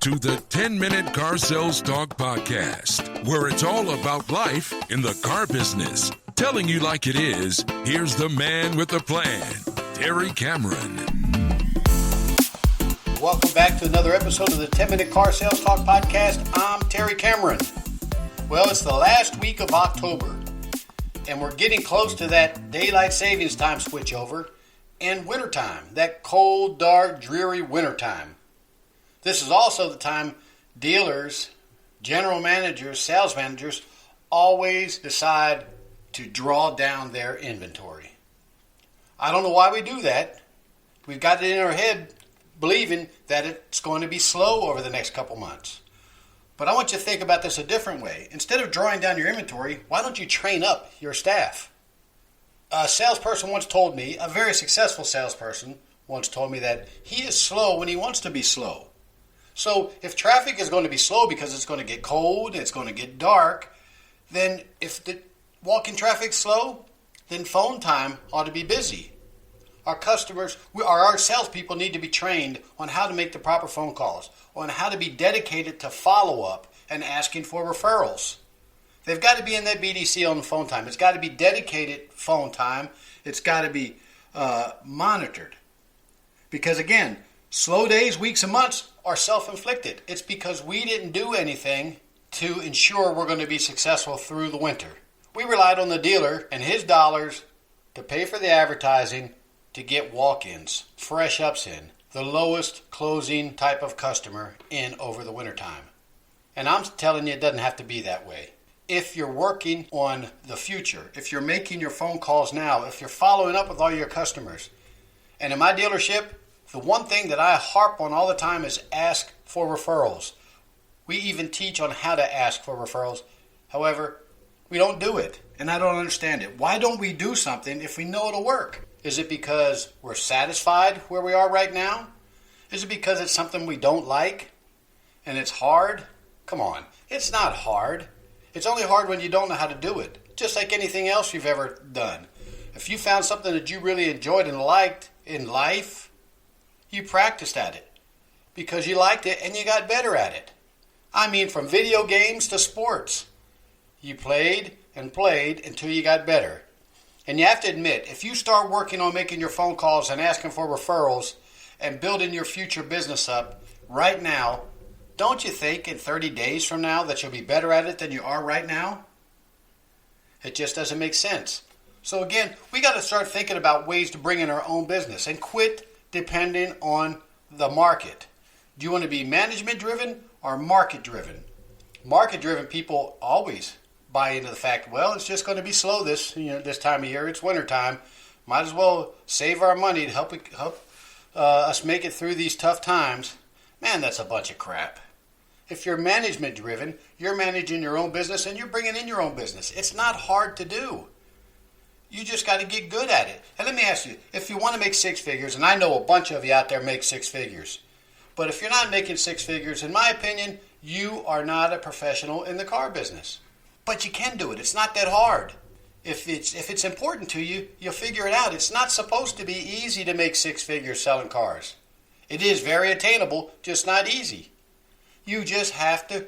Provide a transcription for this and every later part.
to the 10-Minute Car Sales Talk Podcast, where it's all about life in the car business. Telling you like it is, here's the man with the plan, Terry Cameron. Welcome back to another episode of the 10-Minute Car Sales Talk Podcast. I'm Terry Cameron. Well, it's the last week of October, and we're getting close to that daylight savings time switchover and wintertime, that cold, dark, dreary wintertime. This is also the time dealers, general managers, sales managers always decide to draw down their inventory. I don't know why we do that. We've got it in our head believing that it's going to be slow over the next couple months. But I want you to think about this a different way. Instead of drawing down your inventory, why don't you train up your staff? A salesperson once told me, a very successful salesperson once told me that he is slow when he wants to be slow. So if traffic is going to be slow because it's going to get cold, it's going to get dark, then if the walk-in traffic's slow, then phone time ought to be busy. Our customers, our salespeople need to be trained on how to make the proper phone calls, on how to be dedicated to follow-up and asking for referrals. They've got to be in that BDC on the phone time. It's got to be dedicated phone time. It's got to be monitored. Because again, slow days, weeks, and months are self-inflicted. It's because we didn't do anything to ensure we're going to be successful through the winter. We relied on the dealer and his dollars to pay for the advertising to get walk-ins, fresh ups in, the lowest closing type of customer in over the wintertime. And I'm telling you, it doesn't have to be that way. If you're working on the future, if you're making your phone calls now, if you're following up with all your customers, and in my dealership, the one thing that I harp on all the time is ask for referrals. We even teach on how to ask for referrals. However, we don't do it, and I don't understand it. Why don't we do something if we know it'll work? Is it because we're satisfied where we are right now? Is it because it's something we don't like and it's hard? Come on, it's not hard. It's only hard when you don't know how to do it, just like anything else you've ever done. If you found something that you really enjoyed and liked in life, you practiced at it because you liked it and you got better at it. I mean, from video games to sports. You played and played until you got better. And you have to admit, if you start working on making your phone calls and asking for referrals and building your future business up right now, don't you think in 30 days from now that you'll be better at it than you are right now? It just doesn't make sense. So again, we got to start thinking about ways to bring in our own business and quit depending on the market. Do you want to be management driven or market driven? Market driven people always buy into the fact, well, it's just going to be slow this time of year. It's winter time. Might as well save our money to help us make it through these tough times. Man, that's a bunch of crap. If you're management driven, you're managing your own business and you're bringing in your own business. It's not hard to do. You just got to get good at it. And let me ask you, if you want to make six figures, and I know a bunch of you out there make six figures, but if you're not making six figures, in my opinion, you are not a professional in the car business. But you can do it. It's not that hard. If it's important to you, you'll figure it out. It's not supposed to be easy to make six figures selling cars. It is very attainable, just not easy. You just have to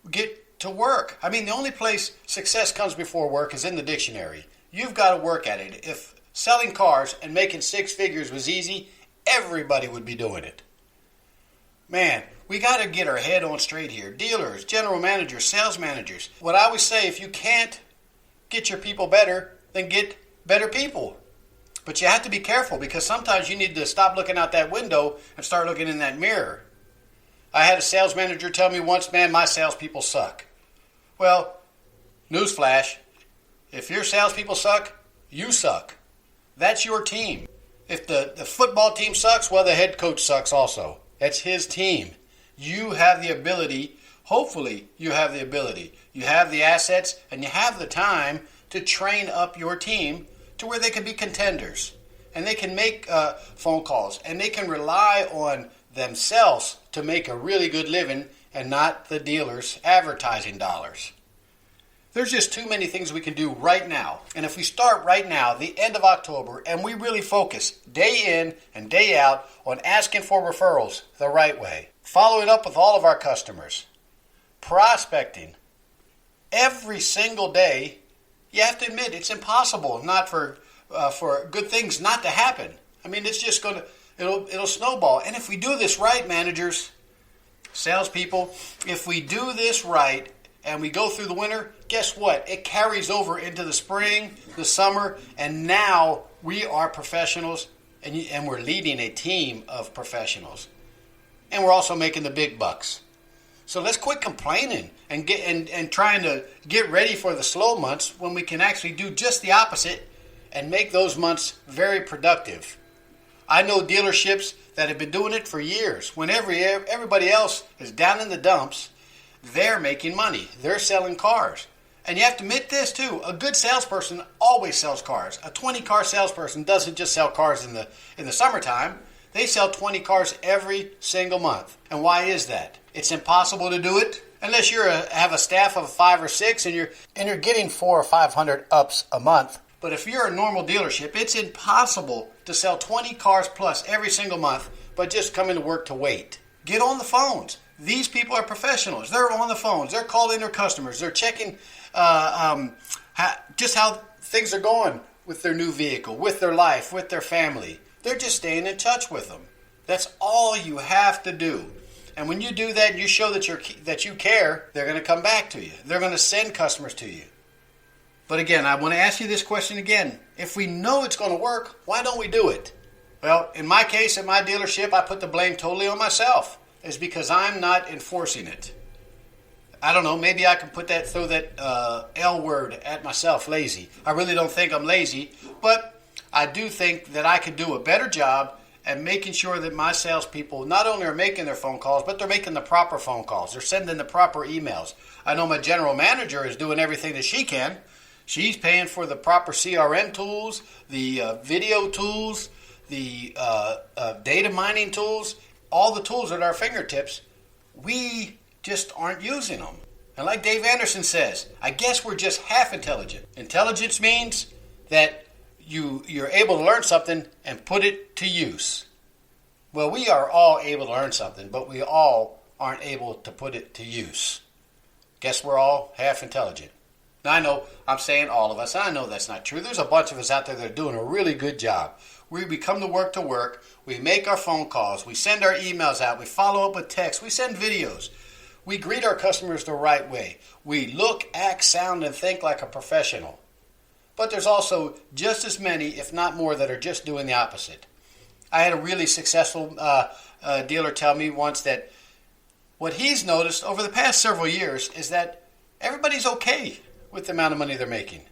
get to work. I mean, the only place success comes before work is in the dictionary. You've got to work at it. If selling cars and making six figures was easy, everybody would be doing it. Man, we got to get our head on straight here. Dealers, general managers, sales managers. What I always say, if you can't get your people better, then get better people. But you have to be careful because sometimes you need to stop looking out that window and start looking in that mirror. I had a sales manager tell me once, man, my salespeople suck. Well, newsflash. If your salespeople suck, you suck. That's your team. If the football team sucks, well, the head coach sucks also. That's his team. You have the ability, hopefully you have the ability. You have the assets and you have the time to train up your team to where they can be contenders. And they can make phone calls and they can rely on themselves to make a really good living and not the dealer's advertising dollars. There's just too many things we can do right now. And if we start right now, the end of October, and we really focus day in and day out on asking for referrals the right way, following up with all of our customers, prospecting every single day. You have to admit it's impossible not for good things not to happen. I mean, it's just it'll snowball. And if we do this right, managers, salespeople, if we do this right and we go through the winter, guess what? It carries over into the spring, the summer, and now we are professionals, and we're leading a team of professionals. And we're also making the big bucks. So let's quit complaining and trying to get ready for the slow months when we can actually do just the opposite and make those months very productive. I know dealerships that have been doing it for years. When everybody else is down in the dumps, they're making money. They're selling cars. And you have to admit this too. A good salesperson always sells cars. A 20-car salesperson doesn't just sell cars in the summertime. They sell 20 cars every single month. And why is that? It's impossible to do it unless you have a staff of 5 or 6 and you're getting 400 or 500 ups a month. But if you're a normal dealership, it's impossible to sell 20 cars plus every single month, but just come into work to wait. Get on the phones. These people are professionals. They're on the phones. They're calling their customers. They're checking just how things are going with their new vehicle, with their life, with their family. They're just staying in touch with them. That's all you have to do. And when you do that and you show that you care, they're going to come back to you. They're going to send customers to you. But again, I want to ask you this question again. If we know it's going to work, why don't we do it? Well, in my case, at my dealership, I put the blame totally on myself. It's because I'm not enforcing it. I don't know, maybe I can throw that L word at myself, lazy. I really don't think I'm lazy, but I do think that I could do a better job at making sure that my salespeople not only are making their phone calls, but they're making the proper phone calls. They're sending the proper emails. I know my general manager is doing everything that she can. She's paying for the proper CRM tools, the video tools, the data mining tools, all the tools at our fingertips. We just aren't using them. And like Dave Anderson says, I guess we're just half intelligent. Intelligence means that you're able to learn something and put it to use. Well, we are all able to learn something, but we all aren't able to put it to use. Guess we're all half intelligent. Now, I know I'm saying all of us, and I know that's not true. There's a bunch of us out there that are doing a really good job. We come to work, we make our phone calls, we send our emails out, we follow up with texts, we send videos. We greet our customers the right way. We look, act, sound, and think like a professional. But there's also just as many, if not more, that are just doing the opposite. I had a really successful dealer tell me once that what he's noticed over the past several years is that everybody's okay with the amount of money they're making.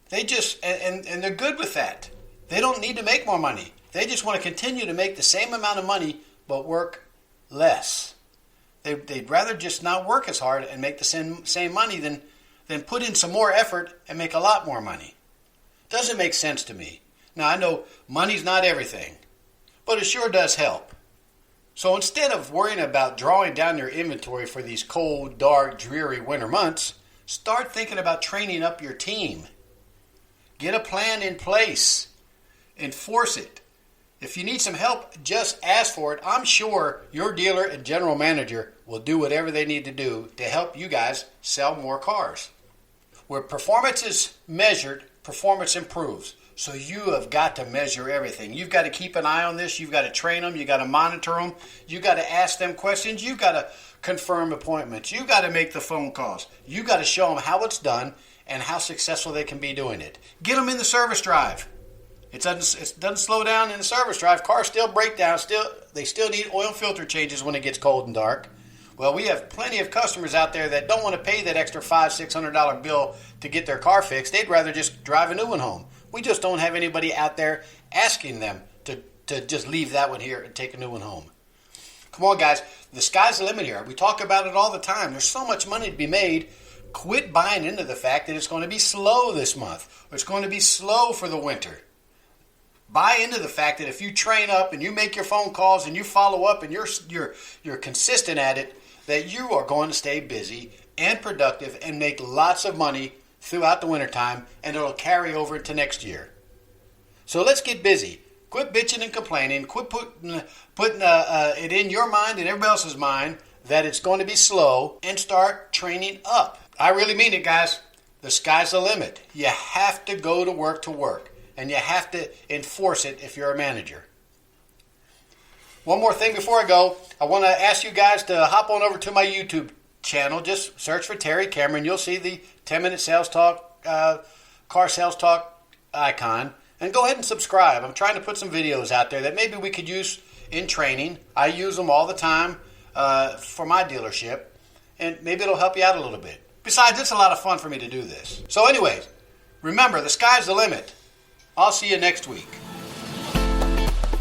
They just, and they're good with that. They don't need to make more money. They just want to continue to make the same amount of money, but work less. They'd rather just not work as hard and make the same money than put in some more effort and make a lot more money. Doesn't make sense to me. Now, I know money's not everything, but it sure does help. So instead of worrying about drawing down your inventory for these cold, dark, dreary winter months, start thinking about training up your team. Get a plan in place. Enforce it. If you need some help, just ask for it. I'm sure your dealer and general manager will do whatever they need to do to help you guys sell more cars. Where performance is measured, performance improves. So you have got to measure everything. You've got to keep an eye on this. You've got to train them. You've got to monitor them. You've got to ask them questions. You've got to confirm appointments. You've got to make the phone calls. You've got to show them how it's done and how successful they can be doing it. Get them in the service drive. It doesn't slow down in the service drive. Cars still break down. They still need oil filter changes when it gets cold and dark. Well, we have plenty of customers out there that don't want to pay that extra $500-$600 bill to get their car fixed. They'd rather just drive a new one home. We just don't have anybody out there asking them to just leave that one here and take a new one home. Come on, guys. The sky's the limit here. We talk about it all the time. There's so much money to be made. Quit buying into the fact that it's going to be slow this month or it's going to be slow for the winter. Buy into the fact that if you train up and you make your phone calls and you follow up and you're consistent at it, that you are going to stay busy and productive and make lots of money throughout the wintertime, and it'll carry over into next year. So let's get busy. Quit bitching and complaining. Quit putting it in your mind and everybody else's mind that it's going to be slow, and start training up. I really mean it, guys. The sky's the limit. You have to go to work, and you have to enforce it if you're a manager. One more thing before I go, I want to ask you guys to hop on over to my YouTube channel. Just search for Terry Cameron. You'll see the 10-minute sales talk, car sales talk icon, and go ahead and subscribe. I'm trying to put some videos out there that maybe we could use in training. I use them all the time for my dealership, and maybe it'll help you out a little bit. Besides, it's a lot of fun for me to do this. So anyways, remember, the sky's the limit. I'll see you next week.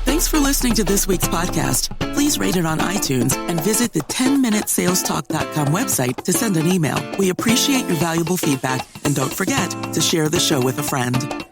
Thanks for listening to this week's podcast. Please rate it on iTunes and visit the 10minutesalestalk.com website to send an email. We appreciate your valuable feedback, and don't forget to share the show with a friend.